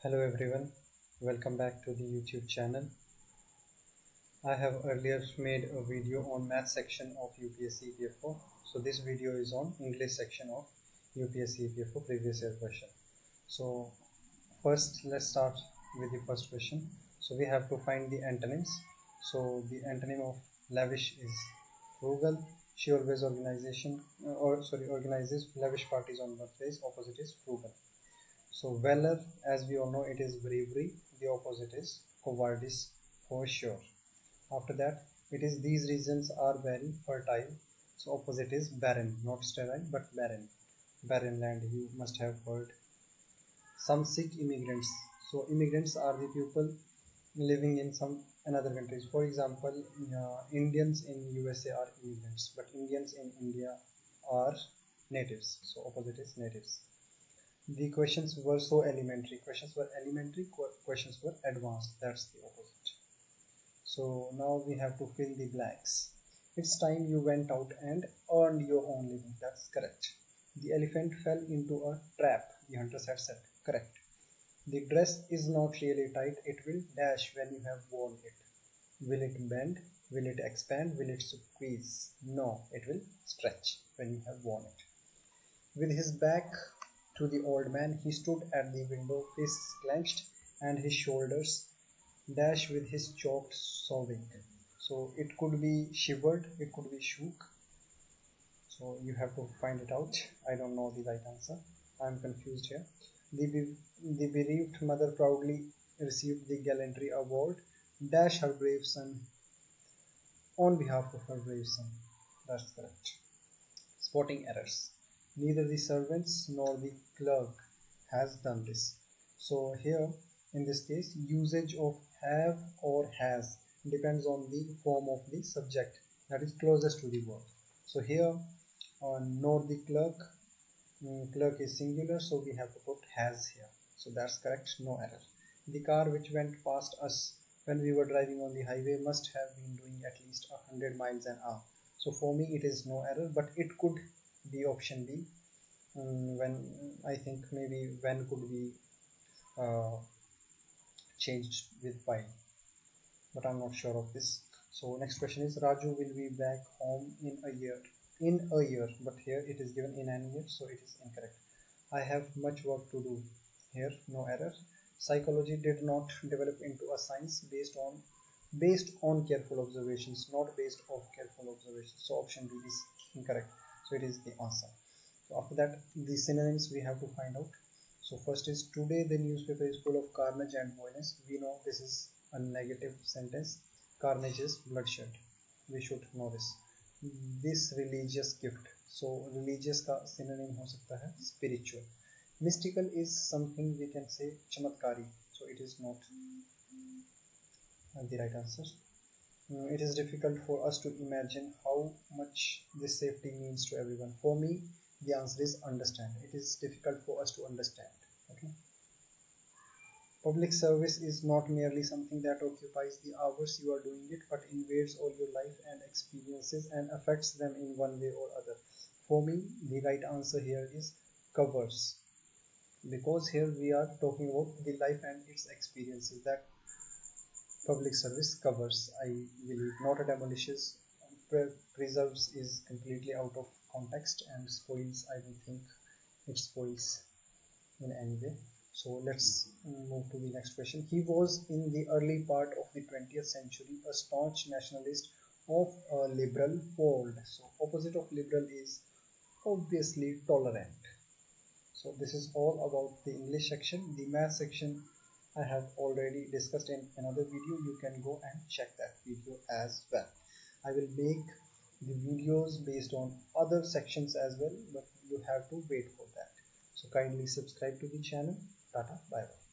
Hello everyone, welcome back to the YouTube channel. I have earlier made a video on math section of UPSC Epfo. So this video is on English section of UPSC Epfo previous year question. So first let's start with the first question. So we have to find the antonyms. So the antonym of lavish is frugal. She always organizes lavish parties on birthdays. Opposite is frugal. So valor, as we all know, it is bravery. The opposite is cowardice for sure. After that, it is these regions are very fertile. So opposite is barren, not sterile but barren. Barren land, you must have heard. Some Sikh immigrants. So immigrants are the people living in some another countries. For example, Indians in USA are immigrants, but Indians in India are natives. So opposite is natives. The questions were so elementary. Questions were elementary, questions were advanced. That's the opposite. So now we have to fill the blanks. It's time you went out and earned your own living. That's correct. The elephant fell into a trap, the hunters had said. Correct. The dress is not really tight. It will dash when you have worn it. Will it bend? Will it expand? Will it squeeze? No, it will stretch when you have worn it. With his back to the old man, he stood at the window, fists clenched, and his shoulders dashed with his choked sobbing. So it could be shivered, it could be shook. So you have to find it out. I don't know the right answer. I'm confused here. The bereaved mother proudly received the gallantry award. Dash her brave son on behalf of her brave son. That's correct. Spotting errors. Neither the servants nor the clerk has done this. So here in this case, usage of have or has depends on the form of the subject that is closest to the verb. So here nor the clerk, clerk is singular, so we have to put has here. So that's correct, no error. The car which went past us when we were driving on the highway must have been doing at least 100 miles an hour. So for me it is no error, but it could be option B. When I think maybe when could be changed with while, but I'm not sure of this. So next question is Raju will be back home in a year. In a year, but here it is given in an year, so it is incorrect. I have much work to do. Here no error. Psychology did not develop into a science based on careful observations, not based off careful observations. So option B is incorrect. So it is the answer. So after that, the synonyms we have to find out. So first is today the newspaper is full of carnage and violence. We know this is a negative sentence. Carnage is bloodshed. We should know this. This religious gift. So religious का synonym हो सकता है spiritual. Mystical is something we can say चमत्कारी. So it is not the right answer. It is difficult for us to imagine how much this safety means to everyone. For me, the answer is understand. It is difficult for us to understand. Okay. Public service is not merely something that occupies the hours you are doing it, but invades all your life and experiences and affects them in one way or other. For me, the right answer here is covers, because here we are talking about the life and its experiences that public service covers. I believe not demolishes, preserves is completely out of context, and spoils, I don't think it spoils in any way. So let's move to the next question. He was in the early part of the 20th century a staunch nationalist of a liberal fold. So opposite of liberal is obviously tolerant. So this is all about the English section. The math section I have already discussed in another video. You can go and check that video as well. I will make the videos based on other sections as well, but you have to wait for that. So kindly subscribe to the channel. Tata, bye bye.